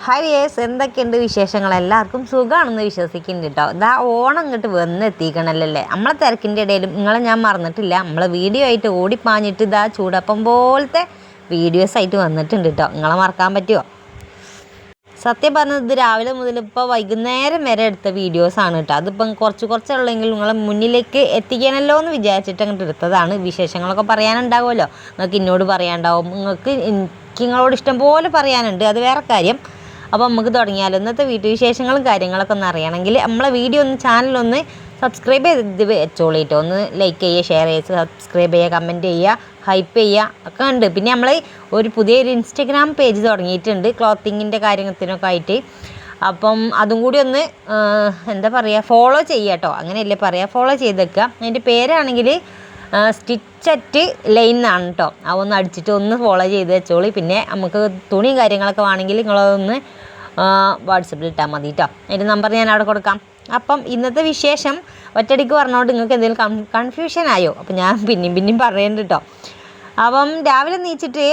Hi yes, എന്തൊക്കെയുണ്ട് വിശേഷങ്ങൾ? എല്ലാവർക്കും സുഖമാണെന്ന് വിശ്വസിക്കുന്നുണ്ട് കേട്ടോ. ഇതാ ഓണം ഇങ്ങോട്ട് വന്നെത്തിക്കണല്ലേ. നമ്മളെ തിരക്കിൻ്റെ ഇടയിലും നിങ്ങളെ ഞാൻ മറന്നിട്ടില്ല. നമ്മളെ വീഡിയോ ആയിട്ട് ഓടിപ്പാഞ്ഞിട്ട് ഇതാ ചൂടപ്പം പോലത്തെ വീഡിയോസായിട്ട് വന്നിട്ടുണ്ട് കേട്ടോ. നിങ്ങളെ മറക്കാൻ പറ്റുമോ? സത്യം പറഞ്ഞത് ഇത് രാവിലെ മുതൽ ഇപ്പോൾ വൈകുന്നേരം വരെ എടുത്ത വീഡിയോസാണ് കേട്ടോ. അതിപ്പം കുറച്ചുള്ളെങ്കിലും നിങ്ങളെ മുന്നിലേക്ക് എത്തിക്കണമല്ലോ എന്ന് വിചാരിച്ചിട്ട് അങ്ങോട്ട് എടുത്തതാണ്. വിശേഷങ്ങളൊക്കെ പറയാനുണ്ടാവുമല്ലോ, നിങ്ങൾക്ക് എന്നോട് പറയാനുണ്ടാവും, നിങ്ങൾക്ക് നിങ്ങളോട് ഇഷ്ടം പോലെ പറയാനുണ്ട്, അത് വേറെ കാര്യം. അപ്പോൾ നമുക്ക് തുടങ്ങിയാലോ. ഇന്നത്തെ വീട്ടുവിശേഷങ്ങളും കാര്യങ്ങളൊക്കെ ഒന്ന് അറിയണമെങ്കിൽ നമ്മളെ വീഡിയോ ചാനലൊന്ന് സബ്സ്ക്രൈബ് ചെയ്ത് വെച്ചോളിട്ടോ. ഒന്ന് ലൈക്ക് ചെയ്യുക, ഷെയർ ചെയ്യുക, സബ്സ്ക്രൈബ് ചെയ്യുക, കമൻറ്റ് ചെയ്യുക, ഹൈപ്പ് ചെയ്യുക ഒക്കെ ഉണ്ട്. പിന്നെ നമ്മൾ ഒരു പുതിയൊരു ഇൻസ്റ്റഗ്രാം പേജ് തുടങ്ങിയിട്ടുണ്ട് ക്ലോത്തിങ്ങിൻ്റെ കാര്യത്തിനൊക്കെ ആയിട്ട്. അപ്പം അതും കൂടി ഒന്ന് എന്താ പറയുക, ഫോളോ ചെയ്യുക കേട്ടോ. അങ്ങനെയല്ലേ പറയുക, ഫോളോ ചെയ്തേക്കുക. അതിൻ്റെ പേരാണെങ്കിൽ സ്റ്റിച്ചറ്റ് ലൈൻ എന്നാണ് കേട്ടോ. അതൊന്ന് അടിച്ചിട്ട് ഒന്ന് ഫോളോ ചെയ്ത് വെച്ചോളി. പിന്നെ നമുക്ക് തുണിയും കാര്യങ്ങളൊക്കെ വേണമെങ്കിൽ നിങ്ങളതൊന്ന് വാട്സപ്പിൽ ഇട്ടാൽ മതി കേട്ടോ. അതിൻ്റെ നമ്പർ ഞാൻ അവിടെ കൊടുക്കാം. അപ്പം ഇന്നത്തെ വിശേഷം ഒറ്റയടിക്ക് പറഞ്ഞുകൊണ്ട് നിങ്ങൾക്ക് എന്തെങ്കിലും കൺഫ്യൂഷൻ ആയോ? അപ്പം ഞാൻ പിന്നെയും പറയുന്നുണ്ട് കേട്ടോ. അപ്പം രാവിലെ എണീച്ചിട്ട്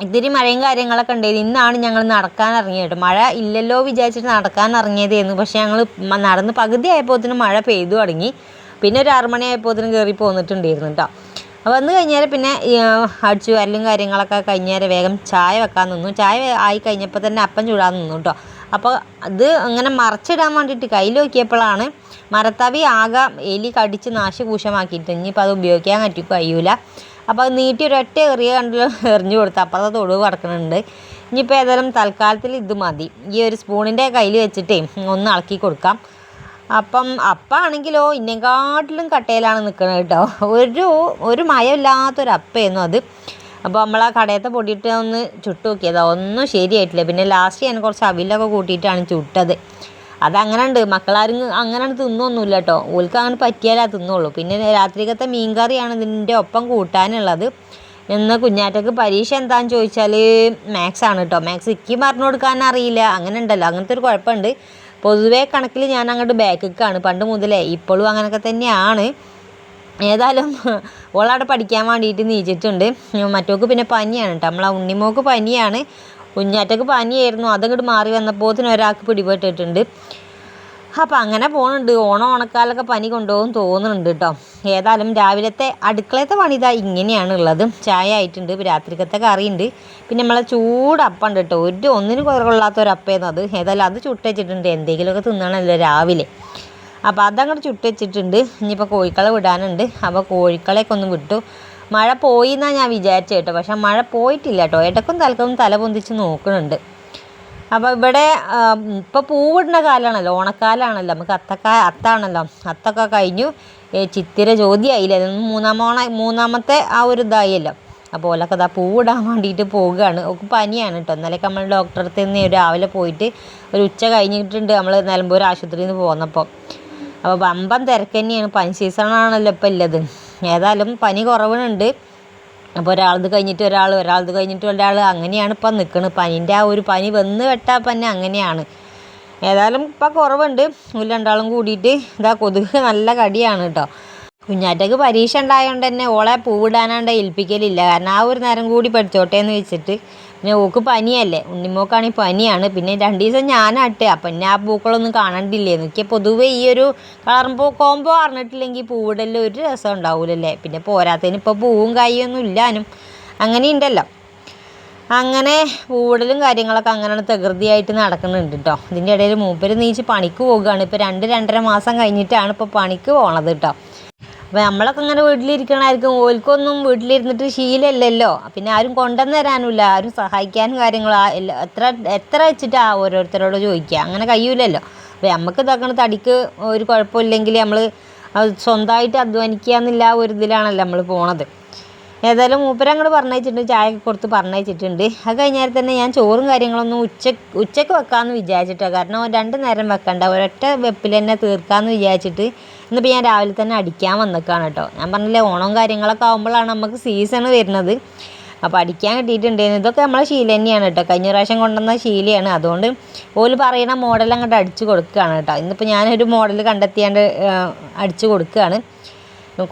ഇത്തിരി മഴയും കാര്യങ്ങളൊക്കെ ഉണ്ടായിരുന്നു. ഇന്നാണ് ഞങ്ങൾ നടക്കാൻ ഇറങ്ങിയത് കേട്ടോ. മഴ ഇല്ലല്ലോ വിചാരിച്ചിട്ട് നടക്കാൻ ഇറങ്ങിയതായിരുന്നു. പക്ഷേ ഞങ്ങൾ നടന്ന് പകുതി ആയപ്പോഴത്തേനും മഴ പെയ്തു തുടങ്ങി. പിന്നെ ഒരു 6 മണി ആയപ്പോഴത്തേനും കയറി പോന്നിട്ടുണ്ടായിരുന്നു കേട്ടോ. വന്നു കഴിഞ്ഞാൽ പിന്നെ അടിച്ചു വരലും കാര്യങ്ങളൊക്കെ കഴിഞ്ഞാൽ വേഗം ചായ വെക്കാൻ നിന്നു. ചായ ആയി കഴിഞ്ഞപ്പോൾ തന്നെ അപ്പം ചൂടാൻ നിന്നു കേട്ടോ. അപ്പോൾ അത് അങ്ങനെ മറച്ചിടാൻ വേണ്ടിയിട്ട് കയ്യിൽ നോക്കിയപ്പോഴാണ് മരത്തവി ആകെ എലി കടിച്ച് നാശകൂശമാക്കിയിട്ട് ഇനിയിപ്പോൾ അത് ഉപയോഗിക്കാൻ കഴിയൂല. അപ്പോൾ അത് നീട്ടി ഒരൊറ്റ കണ്ടല്ലോ എറിഞ്ഞു കൊടുത്ത് അപ്പുറത്തെ തൊടുവ് കിടക്കുന്നുണ്ട്. ഇനിയിപ്പോൾ ഏതായാലും തൽക്കാലത്തിൽ ഇത് മതി. ഈ ഒരു സ്പൂണിൻ്റെ കയ്യിൽ വെച്ചിട്ടേ ഒന്ന് ഇളക്കി കൊടുക്കാം. അപ്പം അപ്പാണെങ്കിലോ ഇന്നെക്കാട്ടിലും കട്ടയിലാണ് നിൽക്കുന്നത് കേട്ടോ. ഒരു മയമില്ലാത്തൊരു അപ്പയായിരുന്നു അത്. അപ്പോൾ നമ്മൾ ആ കടയത്തെ പൊടിയിട്ട് ഒന്ന് ചുട്ട് നോക്കിയതാണ്, ഒന്നും ശരിയായിട്ടില്ല. പിന്നെ ലാസ്റ്റ് ഞാൻ കുറച്ച് അവിലൊക്കെ കൂട്ടിയിട്ടാണ് ചുട്ടത്. അതങ്ങനെ ഉണ്ട്, മക്കളാരും അങ്ങനെ തിന്നൊന്നുമില്ല കേട്ടോ. ഓൽക്ക് അങ്ങനെ പറ്റിയാലേ തിന്നുള്ളൂ. പിന്നെ രാത്രിക്കത്തെ മീൻകറിയാണ് ഇതിൻ്റെ ഒപ്പം കൂട്ടാനുള്ളത്. ഇന്ന് കുഞ്ഞാറ്റക്ക് പരീക്ഷ എന്താണെന്ന് ചോദിച്ചാൽ മാത്സ് ആണ് കേട്ടോ. മാത്സ് ഇക്കി പറഞ്ഞു കൊടുക്കാൻ അറിയില്ല, അങ്ങനെ ഉണ്ടല്ലോ, അങ്ങനത്തെ ഒരു കുഴപ്പമുണ്ട്. പൊതുവേ കണക്കിൽ ഞാൻ അങ്ങോട്ട് ബാക്കിക്കാണ് പണ്ട് മുതലേ, ഇപ്പോഴും അങ്ങനെയൊക്കെ തന്നെയാണ്. ഏതായാലും ഓളവിടെ പഠിക്കാൻ വേണ്ടിയിട്ട് നീച്ചിട്ടുണ്ട്. മറ്റോക്ക് പിന്നെ പനിയാണ് കേട്ടോ. നമ്മളെ ഉണ്ണിമോക്ക് പനിയാണ്, കുഞ്ഞാറ്റക്ക് പനിയായിരുന്നു. അതങ്ങോട്ട് മാറി വന്നപ്പോഴത്തേനും ഒരാൾക്ക് പിടിപെട്ടിട്ടുണ്ട്. അപ്പോൾ അങ്ങനെ പോകുന്നുണ്ട്. ഓണക്കാലൊക്കെ പനി കൊണ്ടുപോകും തോന്നുന്നുണ്ട് കേട്ടോ. ഏതായാലും രാവിലത്തെ അടുക്കളത്തെ പണി ഇതാ ഇങ്ങനെയാണുള്ളത്. ചായ ആയിട്ടുണ്ട്, രാത്രിക്കത്തെ കറിയുണ്ട്, പിന്നെ നമ്മളെ ചൂടപ്പം ഉണ്ട് കേട്ടോ. ഒന്നിനും കുറവുള്ളാത്തൊരപ്പമായിരുന്നു അത്. ഏതായാലും അത് ചുട്ടുവച്ചിട്ടുണ്ട്, എന്തെങ്കിലുമൊക്കെ തിന്നണമല്ലോ രാവിലെ. അപ്പോൾ അതങ്ങോട്ട് ചുട്ടുവച്ചിട്ടുണ്ട്. ഇനിയിപ്പോൾ കോഴിക്കളെ വിടാനുണ്ട്. അപ്പോൾ കോഴിക്കളെയൊക്കെ ഒന്ന് വിട്ടു. മഴ പോയി എന്നാണ് ഞാൻ വിചാരിച്ചത് കേട്ടോ. പക്ഷെ മഴ പോയിട്ടില്ല കേട്ടോ. ഇടയ്ക്കും തലക്കും തല പൊന്തിച്ച് നോക്കുന്നുണ്ട്. അപ്പോൾ ഇവിടെ ഇപ്പോൾ പൂവിടുന്ന കാലമാണല്ലോ, ഓണക്കാലമാണല്ലോ. നമുക്ക് അത്താണല്ലോ. അത്തൊക്കെ കഴിഞ്ഞു, ചിത്തിര ജ്യോതിയായില്ലേ, മൂന്നാമത്തെ ആ ഒരു ഇതായല്ലോ. അപ്പോൾ ഓലൊക്കെ ഇതാ പൂവിടാൻ വേണ്ടിയിട്ട് പോവുകയാണ്. ഒക്കെ പനിയാണ് കേട്ടോ. ഇന്നലെയൊക്കെ നമ്മൾ ഡോക്ടറെ അടുത്ത് നിന്ന് രാവിലെ പോയിട്ട് ഒരു ഉച്ച കഴിഞ്ഞിട്ടുണ്ട് നമ്മൾ നിലമ്പൂർ ആശുപത്രിയിൽ നിന്ന് പോന്നപ്പോൾ. അപ്പോൾ വമ്പൻ തിരക്ക് തന്നെയാണ്, പനി സീസണാണല്ലോ ഇപ്പോൾ ഉള്ളത്. ഏതായാലും പനി കുറവുണ്ട്. അപ്പോൾ ഒരാളത് കഴിഞ്ഞിട്ട് ഒരാളത് കഴിഞ്ഞിട്ട് ഒരാൾ, അങ്ങനെയാണ് ഇപ്പം നിൽക്കുന്നത്. പനീൻ്റെ ആ ഒരു പനി വന്ന് വെട്ടാൽ തന്നെ അങ്ങനെയാണ്. ഏതായാലും ഇപ്പം കുറവുണ്ട്. രണ്ടാളും കൂടിയിട്ട് ഇതാ കൊതുക് നല്ല കടിയാണ് കേട്ടോ. കുഞ്ഞാറ്റക്ക് പരീക്ഷ ഉണ്ടായതുകൊണ്ട് തന്നെ ഓളെ പൂവിടാനാണ്ട് ഏൽപ്പിക്കലില്ല. കാരണം ആ ഒരു നേരം കൂടി പഠിച്ചോട്ടെ എന്ന് വെച്ചിട്ട്. പിന്നെ ഓക്ക് പനിയല്ലേ, ഉണ്ണിമോക്കാണെങ്കിൽ പനിയാണ്. പിന്നെ 2 ദിവസം ഞാനാട്ടെ, അപ്പം പിന്നെ ആ പൂക്കളൊന്നും കാണണ്ടില്ലേ. എനിക്ക് പൊതുവേ ഈ ഒരു കോമ്പോ അറിഞ്ഞിട്ടില്ലെങ്കിൽ പൂവിടലിൽ ഒരു രസം ഉണ്ടാവില്ലല്ലേ. പിന്നെ പോരാത്തതിന് ഇപ്പോൾ പൂവും കായൊന്നും ഇല്ലാനും അങ്ങനെയുണ്ടല്ലോ. അങ്ങനെ പൂവിടലും കാര്യങ്ങളൊക്കെ അങ്ങനെയാണ് തകൃതിയായിട്ട് നടക്കുന്നുണ്ട് കേട്ടോ. ഇതിൻ്റെ ഇടയിൽ മൂപ്പര് നീച്ച് പണിക്ക് പോവുകയാണ്. ഇപ്പോൾ 2-2.5 മാസം കഴിഞ്ഞിട്ടാണ് ഇപ്പോൾ പണിക്ക് പോണത് കേട്ടോ. അപ്പോൾ നമ്മളൊക്കെ ഇങ്ങനെ വീട്ടിലിരിക്കണമായിരിക്കും, ഓൽക്കൊന്നും വീട്ടിലിരുന്നിട്ട് ശീലമല്ലല്ലോ. പിന്നെ ആരും കൊണ്ടുവന്ന് തരാനുമില്ല, ആരും സഹായിക്കാനും കാര്യങ്ങളും എത്ര വെച്ചിട്ടാ ഓരോരുത്തരോട് ചോദിക്കുക, അങ്ങനെ കഴിയൂലല്ലോ. അപ്പോൾ നമുക്ക് ഇതാക്കണ തടിക്ക് ഒരു കുഴപ്പമില്ലെങ്കിൽ നമ്മൾ സ്വന്തമായിട്ട് അധ്വാനിക്കുക എന്നുള്ള ഒരു ഇതിലാണല്ലോ നമ്മൾ പോണത്. ഏതായാലും മൂപ്പരങ്ങോട്ട് പറഞ്ഞയച്ചിട്ടുണ്ട്, ചായയൊക്കെ കൊടുത്ത് പറഞ്ഞയച്ചിട്ടുണ്ട്. അത് കഴിഞ്ഞാൽ തന്നെ ഞാൻ ചോറും കാര്യങ്ങളൊന്നും ഉച്ചയ്ക്ക് വെക്കാമെന്ന് വിചാരിച്ചിട്ടാണ്. കാരണം 2 നേരം വെക്കണ്ട, ഒരൊറ്റ വെപ്പിൽ തന്നെ തീർക്കാമെന്ന് വിചാരിച്ചിട്ട് ഇന്നിപ്പോൾ ഞാൻ രാവിലെ തന്നെ അടിക്കാൻ വന്നേക്കാണ് കേട്ടോ. ഞാൻ പറഞ്ഞില്ലേ, ഓണവും കാര്യങ്ങളൊക്കെ ആകുമ്പോഴാണ് നമുക്ക് സീസൺ വരുന്നത്. അപ്പോൾ അടിക്കാൻ കിട്ടിയിട്ടുണ്ടായിരുന്നു. ഇതൊക്കെ നമ്മളെ ശീല തന്നെയാണ് കേട്ടോ. കഴിഞ്ഞ പ്രാവശ്യം കൊണ്ടുവന്ന ശീലയാണ്. അതുകൊണ്ട് ഓല് പറയുന്ന മോഡൽ അങ്ങോട്ട് അടിച്ച് കൊടുക്കുകയാണ് കേട്ടോ. ഇന്നിപ്പോൾ ഞാനൊരു മോഡൽ കണ്ടെത്തിയാണ്ട് അടിച്ച് കൊടുക്കുകയാണ്.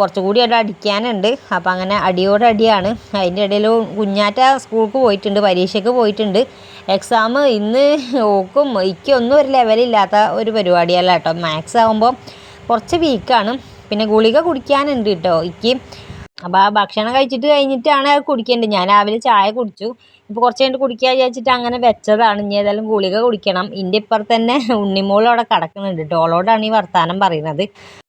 കുറച്ചുകൂടി അവിടെ അടിക്കാനുണ്ട്. അപ്പോൾ അങ്ങനെ അടിയോടടിയാണ്. അതിൻ്റെ ഇടയിൽ കുഞ്ഞാറ്റ സ്കൂൾക്ക് പോയിട്ടുണ്ട്, പരീക്ഷയ്ക്ക് പോയിട്ടുണ്ട്. എക്സാം ഇന്ന് ഓക്കും ഇക്കൊന്നും ഒരു ലെവലില്ലാത്ത ഒരു പരിപാടിയല്ല കേട്ടോ. മാത്സ് ആകുമ്പോൾ കുറച്ച് വീക്കാണ്. പിന്നെ ഗുളിക കുടിക്കാനുണ്ട് കേട്ടോ ഇക്ക്. അപ്പോൾ ആ ഭക്ഷണം കഴിച്ചിട്ട് കഴിഞ്ഞിട്ടാണ് അത് കുടിക്കേണ്ടത്. ഞാൻ രാവിലെ ചായ കുടിച്ചു. ഇപ്പോൾ കുറച്ച് കഴിഞ്ഞിട്ട് കുടിക്കുക വിചാരിച്ചിട്ട് അങ്ങനെ വെച്ചതാണ്. ഇനി ഏതായാലും ഗുളിക കുടിക്കണം. ഇതിൻ്റെ ഇപ്പുറത്ത് തന്നെ ഉണ്ണിമോൾ അവിടെ കിടക്കുന്നുണ്ട് കേട്ടോ. ഓളോടാണ് ഈ വർത്താനം പറയുന്നത്.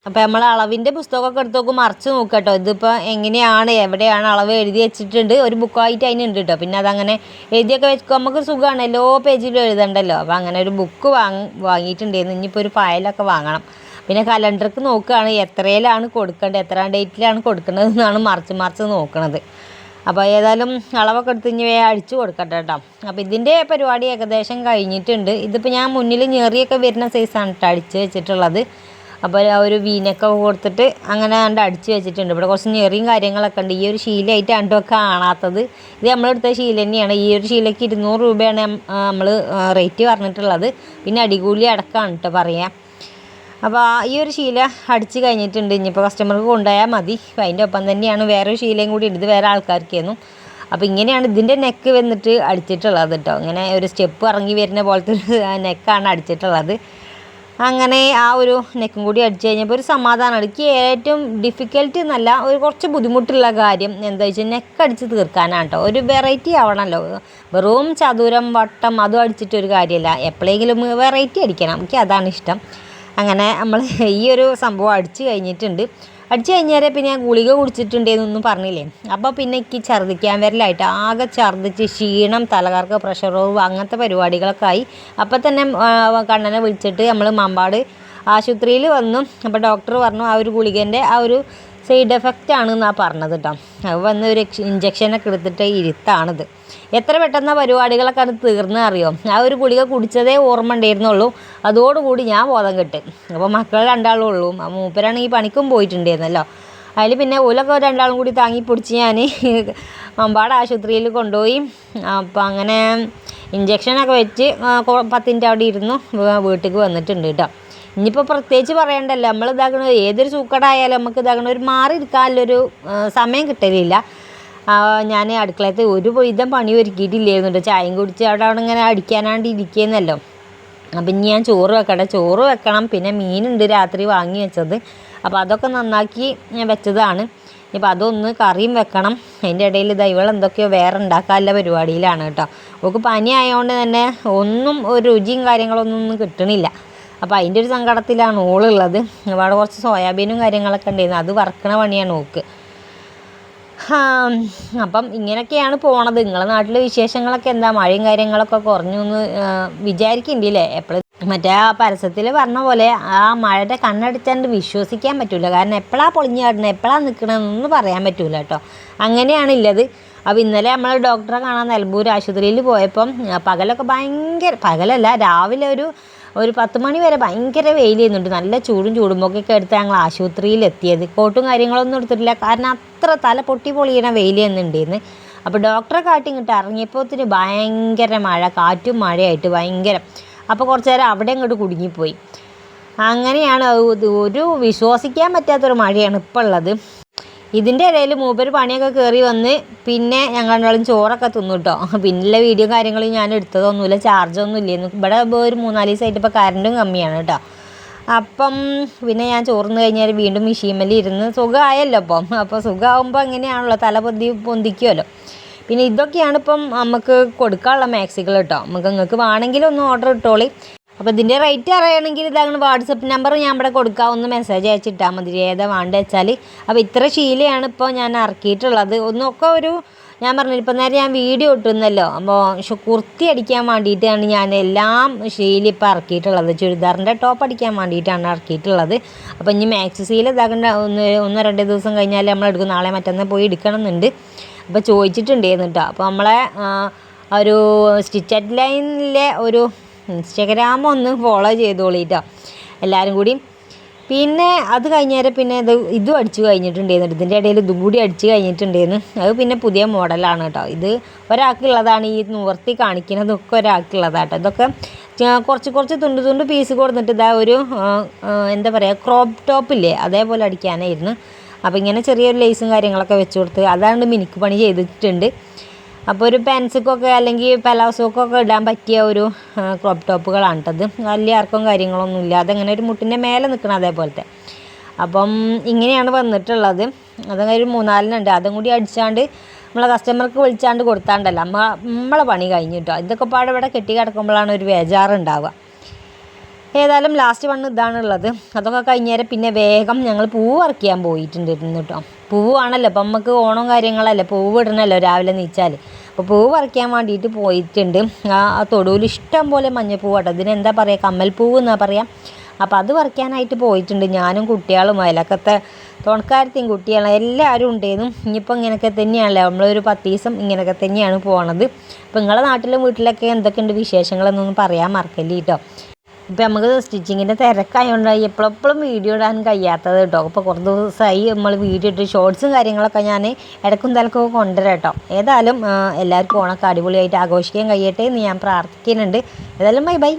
അപ്പോൾ നമ്മൾ അളവിൻ്റെ പുസ്തകമൊക്കെ എടുത്ത് നോക്കും, മറിച്ച് നോക്കുക കേട്ടോ. ഇതിപ്പോൾ എങ്ങനെയാണ് എവിടെയാണ് അളവ് എഴുതി വെച്ചിട്ടുണ്ട്, ഒരു ബുക്കായിട്ട് അതിനുണ്ട് കേട്ടോ. പിന്നെ അതങ്ങനെ എഴുതിയൊക്കെ വെച്ചപ്പോൾ നമുക്ക് സുഖമാണ്, എല്ലാ പേജിലും എഴുതണ്ടല്ലോ. അപ്പോൾ അങ്ങനെ ഒരു ബുക്ക് വാങ്ങിയിട്ടുണ്ടായിരുന്നു. ഇനിയിപ്പോൾ ഒരു ഫയലൊക്കെ വാങ്ങണം. പിന്നെ കലണ്ടർക്ക് നോക്കുകയാണ് എത്രയിലാണ് കൊടുക്കേണ്ടത്, എത്ര ഡേറ്റിലാണ് കൊടുക്കേണ്ടത് എന്നാണ് മറിച്ച് നോക്കണത്. അപ്പോൾ ഏതായാലും അളവൊക്കെ എടുത്ത് ഇനി അടിച്ചു കൊടുക്കട്ടെ കേട്ടോ. അപ്പോൾ ഇതിൻ്റെ പരിപാടി ഏകദേശം കഴിഞ്ഞിട്ടുണ്ട്. ഇതിപ്പോൾ ഞാൻ മുന്നിൽ ഞെറിയൊക്കെ വരുന്ന സൈസാണ് കേട്ടോ അടിച്ച് വെച്ചിട്ടുള്ളത്. അപ്പോൾ ഒരു വീനൊക്കെ കൊടുത്തിട്ട് അങ്ങനെ കണ്ട് അടിച്ച് വെച്ചിട്ടുണ്ട്. ഇവിടെ കുറച്ച് ഞെറിയും കാര്യങ്ങളൊക്കെ ഉണ്ട്. ഈ ഒരു ശീലമായിട്ടാണ് കേട്ടോ കാണാത്തത്. ഇത് നമ്മളെടുത്ത ശീല തന്നെയാണ്. ഈ ഒരു ശീലയ്ക്ക് 200 രൂപയാണ് നമ്മൾ റേറ്റ് പറഞ്ഞിട്ടുള്ളത്. പിന്നെ അടികൂലി അടക്കമാണ് കേട്ടോ പറയാം. അപ്പോൾ ഈ ഒരു ശീല അടിച്ച് കഴിഞ്ഞിട്ടുണ്ട്. ഇനിയിപ്പോൾ കസ്റ്റമർക്ക് കൊണ്ടുപോയാൽ മതി. അതിൻ്റെ ഒപ്പം തന്നെയാണ് വേറൊരു ശീലയും കൂടി ഉണ്ട്. ഇത് വേറെ ആൾക്കാർക്കായിരുന്നു. അപ്പോൾ ഇങ്ങനെയാണ് ഇതിൻ്റെ നെക്ക് വന്നിട്ട് അടിച്ചിട്ടുള്ളത് കേട്ടോ. ഇങ്ങനെ ഒരു സ്റ്റെപ്പ് ഇറങ്ങി വരുന്ന പോലത്തെ ഒരു നെക്കാണ് അടിച്ചിട്ടുള്ളത്. അങ്ങനെ ആ ഒരു നെക്കും കൂടി അടിച്ച് കഴിഞ്ഞപ്പോൾ ഒരു സമാധാനമാണ്. എനിക്ക് ഏറ്റവും ഡിഫിക്കൽട്ട് എന്നല്ല, ഒരു കുറച്ച് ബുദ്ധിമുട്ടുള്ള കാര്യം എന്താ വെച്ചാൽ നെക്ക് അടിച്ച് തീർക്കാനാണ് കേട്ടോ. ഒരു വെറൈറ്റി ആവണമല്ലോ. വെറും ചതുരം വട്ടം അതും അടിച്ചിട്ടൊരു കാര്യമല്ല, എപ്പോഴെങ്കിലും വെറൈറ്റി അടിക്കണം. എനിക്ക് അതാണ് ഇഷ്ടം. അങ്ങനെ നമ്മൾ ഈ ഒരു സംഭവം അടിച്ച് കഴിഞ്ഞിട്ടുണ്ട്. അടിച്ച് കഴിഞ്ഞാൽ പിന്നെ ഞാൻ ഗുളിക കുടിച്ചിട്ടുണ്ടെന്നൊന്നും പറഞ്ഞില്ലേ. അപ്പോൾ പിന്നെ എനിക്ക് ഛർദ്ദിക്കാൻ വരലായിട്ട് ആകെ ഛർദ്ദിച്ച് ക്ഷീണം, തലകർക്ക്, പ്രഷർ ഓവ് അങ്ങനത്തെ പരിപാടികളൊക്കെ ആയി. അപ്പോൾ തന്നെ കണ്ണനെ വിളിച്ചിട്ട് നമ്മൾ മമ്പാട് ആശുപത്രിയിൽ വന്നു. അപ്പോൾ ഡോക്ടർ പറഞ്ഞു ആ ഒരു ഗുളികൻ്റെ ആ ഒരു സൈഡ് എഫക്റ്റ് ആണെന്നാണ് പറഞ്ഞത് കേട്ടോ. അത് വന്ന് ഒരു ഇഞ്ചക്ഷനൊക്കെ എടുത്തിട്ട് ഇരുത്താണിത്. എത്ര പെട്ടെന്ന് പരിപാടികളൊക്കെ അത് തീർന്ന് അറിയോ. ആ ഒരു ഗുളിക കുടിച്ചതേ ഓർമ്മ ഉണ്ടായിരുന്നുള്ളൂ. അതോടുകൂടി ഞാൻ ബോധം കെട്ട്. അപ്പോൾ മക്കൾ രണ്ടാളും ഉള്ളൂ. മൂപ്പരാണെങ്കിൽ പണിക്കും പോയിട്ടുണ്ടായിരുന്നല്ലോ. അതിൽ പിന്നെ ഓലൊക്കെ രണ്ടാളും കൂടി താങ്ങി പിടിച്ച് ഞാൻ മമ്പാട് ആശുപത്രിയിൽ കൊണ്ടുപോയി. അപ്പോൾ അങ്ങനെ ഇഞ്ചക്ഷനൊക്കെ വെച്ച് 10 മിനിറ്റ് അവിടെ ഇരുന്നു വീട്ടിലേക്ക് വന്നിട്ടുണ്ട് കേട്ടോ. ഇനിയിപ്പോൾ പ്രത്യേകിച്ച് പറയണ്ടല്ലോ, നമ്മൾ ഇതാക്കണ ഏതൊരു സൂക്കടായാലും നമുക്ക് ഇതാക്കണ ഒരു മാറി എടുക്കാനുള്ളൊരു സമയം കിട്ടലില്ല. ഞാൻ അടുക്കളയത്ത് ഒരു വിധം പണി ഒരുക്കിയിട്ടില്ലായിരുന്നു. ചായയും കുടിച്ച് അവിടെ ഇങ്ങനെ അടിക്കാനാണ്ട് ഇരിക്കുന്നല്ലോ. അപ്പം ഇനി ഞാൻ ചോറ് വെക്കണം. പിന്നെ മീനുണ്ട് രാത്രി വാങ്ങി വെച്ചത്. അപ്പോൾ അതൊക്കെ നന്നാക്കി ഞാൻ വെച്ചതാണ്. ഇപ്പം അതൊന്ന് കറിയും വെക്കണം. അതിൻ്റെ ഇടയിൽ ഇവളെന്തൊക്കെയോ വേറെ ഉണ്ടാക്കാനുള്ള പരിപാടിയിലാണ് കേട്ടോ. ഓൾക്ക് പനി ആയതുകൊണ്ട് തന്നെ ഒന്നും ഒരു രുചിയും കാര്യങ്ങളൊന്നും കിട്ടണില്ല. അപ്പോൾ അതിൻ്റെ ഒരു സങ്കടത്തിലാണ് ഓളുള്ളത്. അവിടെ കുറച്ച് സോയാബീനും കാര്യങ്ങളൊക്കെ ഉണ്ടായിരുന്നു, അത് വറക്കണ പണിയാണ് ഓൾക്ക്. അപ്പം ഇങ്ങനെയൊക്കെയാണ് പോണത്. നിങ്ങളുടെ നാട്ടിലെ വിശേഷങ്ങളൊക്കെ എന്താ? മഴയും കാര്യങ്ങളൊക്കെ കുറഞ്ഞു എന്ന് വിചാരിക്കുന്നുണ്ടല്ലേ? എപ്പോഴും മറ്റേ ആ പരസ്യത്തിൽ പറഞ്ഞ പോലെ ആ മഴയുടെ കണ്ണടിച്ചാണ്ട് വിശ്വസിക്കാൻ പറ്റില്ല. കാരണം എപ്പോഴാണ് പൊളിഞ്ഞു കാട്ടുന്നത്, എപ്പോഴാണ് നിൽക്കണമെന്നൊന്നും പറയാൻ പറ്റില്ല കേട്ടോ. അങ്ങനെയാണുള്ളത്. അപ്പോൾ ഇന്നലെ നമ്മൾ ഡോക്ടറെ കാണാൻ നിലമ്പൂർ ആശുപത്രിയിൽ പോയപ്പം പകലൊക്കെ പകലല്ല, രാവിലെ ഒരു 10 മണി വരെ ഭയങ്കര വെയിൽ ചെയ്യുന്നുണ്ട്. നല്ല ചൂടുമ്പൊക്കെ എടുത്ത് ഞങ്ങൾ ആശുപത്രിയിൽ എത്തിയത്. കോട്ടും കാര്യങ്ങളൊന്നും എടുത്തിട്ടില്ല, കാരണം അത്ര തല പൊളിയണ വെയിൽ ചെയ്യുന്നുണ്ടായിരുന്നു. അപ്പോൾ ഡോക്ടറെ കാട്ടി ഇങ്ങോട്ട് ഇറങ്ങിയപ്പോൾ ഭയങ്കര മഴ, കാറ്റും മഴയായിട്ട് ഭയങ്കര. അപ്പോൾ കുറച്ച് നേരം അവിടെ ഇങ്ങോട്ട് കുടുങ്ങിപ്പോയി. അങ്ങനെയാണ് ഒരു വിശ്വസിക്കാൻ പറ്റാത്തൊരു മഴയാണ് ഇപ്പോൾ ഉള്ളത്. ഇതിൻ്റെ ഇടയിൽ മൂപ്പര് പണിയൊക്കെ കയറി വന്ന് പിന്നെ ഞങ്ങൾ രണ്ടാളും ചോറൊക്കെ തിന്നു കേട്ടോ. പിന്നെയുള്ള വീഡിയോ കാര്യങ്ങളും ഞാൻ എടുത്തതൊന്നുമില്ല, ചാർജൊന്നും ഇല്ലായിരുന്നു. ഇവിടെ ഒരു 4 ദിവസമായിട്ട് ഇപ്പോൾ കറണ്ടും കമ്മിയാണ് കേട്ടോ. അപ്പം പിന്നെ ഞാൻ ചോറിന് കഴിഞ്ഞാൽ വീണ്ടും മിഷീമേൽ ഇരുന്ന് സുഖമായല്ലോ അപ്പോൾ സുഖമാകുമ്പോൾ എങ്ങനെയാണല്ലോ തല പൊന്തിക്കുമല്ലോ. പിന്നെ ഇതൊക്കെയാണ് ഇപ്പം നമുക്ക് കൊടുക്കാനുള്ള മാക്സികൾ കേട്ടോ. നിങ്ങൾക്ക് വേണമെങ്കിൽ ഒന്ന് ഓർഡർ ഇട്ടോളി. അപ്പോൾ ഇതിൻ്റെ റേറ്റ് അറിയണമെങ്കിൽ ഇതാണ് വാട്സപ്പ് നമ്പർ ഞാൻ ഇവിടെ കൊടുക്കാം. ഒന്ന് മെസ്സേജ് അയച്ചിട്ടാൽ മതി ഏതാ വേണ്ടത് വെച്ചാൽ. അപ്പോൾ ഇത്ര ശീലയാണ് ഇപ്പോൾ ഞാൻ ഇറക്കിയിട്ടുള്ളത്. ഒന്നൊക്കെ ഞാൻ പറഞ്ഞില്ല, ഇപ്പം നേരെ ഞാൻ വീഡിയോ ഇട്ടുന്നല്ലോ. അപ്പോൾ കുർത്തി അടിക്കാൻ വേണ്ടിയിട്ടാണ് ഞാൻ എല്ലാം ശീല ഇപ്പോൾ ഇറക്കിയിട്ടുള്ളത്. ചുരിദാറിൻ്റെ ടോപ്പ് അടിക്കാൻ വേണ്ടിയിട്ടാണ് ഇറക്കിയിട്ടുള്ളത്. അപ്പോൾ ഇനി മാക്സി ശീല ഇതാക്കേണ്ട 1-2 ദിവസം കഴിഞ്ഞാൽ നമ്മൾ എടുക്കും. നാളെ മറ്റന്നാൾ പോയി എടുക്കണം എന്നുണ്ട്. അപ്പോൾ ചോദിച്ചിട്ടുണ്ടായിരുന്നു കേട്ടോ. അപ്പോൾ നമ്മളെ ഒരു സ്റ്റിച്ച് അറ്റ് ലൈനിലെ ഒരു ഇൻസ്റ്റാഗ്രാം ഒന്ന് ഫോളോ ചെയ്തോളിട്ടോ എല്ലാവരും കൂടി. പിന്നെ അത് കഴിഞ്ഞേരം പിന്നെ ഇതും അടിച്ചു കഴിഞ്ഞിട്ടുണ്ടായിരുന്നു. ഇതിൻ്റെ ഇടയിൽ ഇതും കൂടി അടിച്ച് കഴിഞ്ഞിട്ടുണ്ടായിരുന്നു. അത് പിന്നെ പുതിയ മോഡലാണ് കേട്ടോ. ഇത് ഒരാൾക്കുള്ളതാണ്. ഈ നിവർത്തി കാണിക്കുന്നതൊക്കെ ഒരാൾക്കുള്ളതാട്ടോ. ഇതൊക്കെ കുറച്ച് തുണ്ട് പീസ് കൊടുത്തിട്ട് ഇതാ ഒരു എന്താ പറയുക ക്രോപ്പ് ടോപ്പില്ലേ അതേപോലെ അടിക്കാനായിരുന്നു. അപ്പോൾ ഇങ്ങനെ ചെറിയൊരു ലേസും കാര്യങ്ങളൊക്കെ വെച്ച് കൊടുത്ത് അതാണ്ട് മിനുക്ക് പണി ചെയ്തിട്ടുണ്ട്. അപ്പോൾ ഒരു പെൻസിക്കൊക്കെ അല്ലെങ്കിൽ പലാസോക്കൊക്കെ ഇടാൻ പറ്റിയ ഒരു ക്രോപ്പ് ടോപ്പുകളാണ് കേട്ടത്. വലിയ ആർക്കും കാര്യങ്ങളൊന്നും ഇല്ല, അതങ്ങനെ ഒരു മുട്ടിൻ്റെ മേലെ നിൽക്കണം അതേപോലത്തെ. അപ്പം ഇങ്ങനെയാണ് വന്നിട്ടുള്ളത്. അതങ്ങനെ ഒരു 3-4 അതും കൂടി അടിച്ചാണ്ട് നമ്മളെ കസ്റ്റമർക്ക് വിളിച്ചാണ്ട് കൊടുത്താണ്ടല്ല നമ്മളെ പണി കഴിഞ്ഞിട്ടോ. ഇതൊക്കെ പാടെ ഇവിടെ കെട്ടി കിടക്കുമ്പോഴാണ് ഒരു ബേജാറുണ്ടാവുക. ഏതായാലും ലാസ്റ്റ് വണ്ണ് ഇതാണുള്ളത്. അതൊക്കെ കഴിഞ്ഞേരം പിന്നെ വേഗം ഞങ്ങൾ പൂവ് പറിക്കാൻ പോയിട്ടുണ്ടായിരുന്നു കേട്ടോ. പൂവാണല്ലോ അപ്പം നമുക്ക് ഓണം കാര്യങ്ങളല്ലേ, പൂവ് ഇടണമല്ലോ രാവിലെ നീച്ചാൽ. അപ്പോൾ പൂവ് പറിക്കാൻ വേണ്ടിയിട്ട് പോയിട്ടുണ്ട്. ആ തൊടുവിൽ ഇഷ്ടം പോലെ മഞ്ഞപ്പൂവ് കേട്ടോ. ഇതിനെന്താ പറയുക, കമ്മൽപ്പൂവ് എന്നാ പറയാം. അപ്പോൾ അത് പറിക്കാനായിട്ട് പോയിട്ടുണ്ട്. ഞാനും കുട്ടികളും അയലക്കത്തെ തുണക്കാരത്തെയും കുട്ടികളും എല്ലാവരും ഉണ്ടായിരുന്നു. ഇനിയിപ്പോൾ ഇങ്ങനെയൊക്കെ തന്നെയാണല്ലോ, നമ്മളൊരു 10 ദിവസം ഇങ്ങനെയൊക്കെ തന്നെയാണ് പോണത്. അപ്പോൾ നിങ്ങളുടെ നാട്ടിലും വീട്ടിലൊക്കെ എന്തൊക്കെയുണ്ട് വിശേഷങ്ങളെന്നൊന്നും പറയാൻ മറക്കല്ലേ കേട്ടോ. ഇപ്പം നമുക്ക് സ്റ്റിച്ചിങ്ങിൻ്റെ തിരക്കായതുകൊണ്ട് എപ്പോഴും വീഡിയോ ഇടാൻ കഴിയാത്തത് കേട്ടോ. അപ്പോൾ കുറച്ച് ദിവസമായി നമ്മൾ വീഡിയോ ഇട്ട് ഷോർട്സും കാര്യങ്ങളൊക്കെ ഞാൻ ഇടക്കും തലക്കൊക്കെ കൊണ്ടുവരാം കേട്ടോ. ഏതായാലും എല്ലാവർക്കും ഓണമൊക്കെ അടിപൊളിയായിട്ട് ആഘോഷിക്കാൻ കഴിയട്ടെ എന്ന് ഞാൻ പ്രാർത്ഥിക്കുന്നുണ്ട്. ഏതായാലും ബൈ.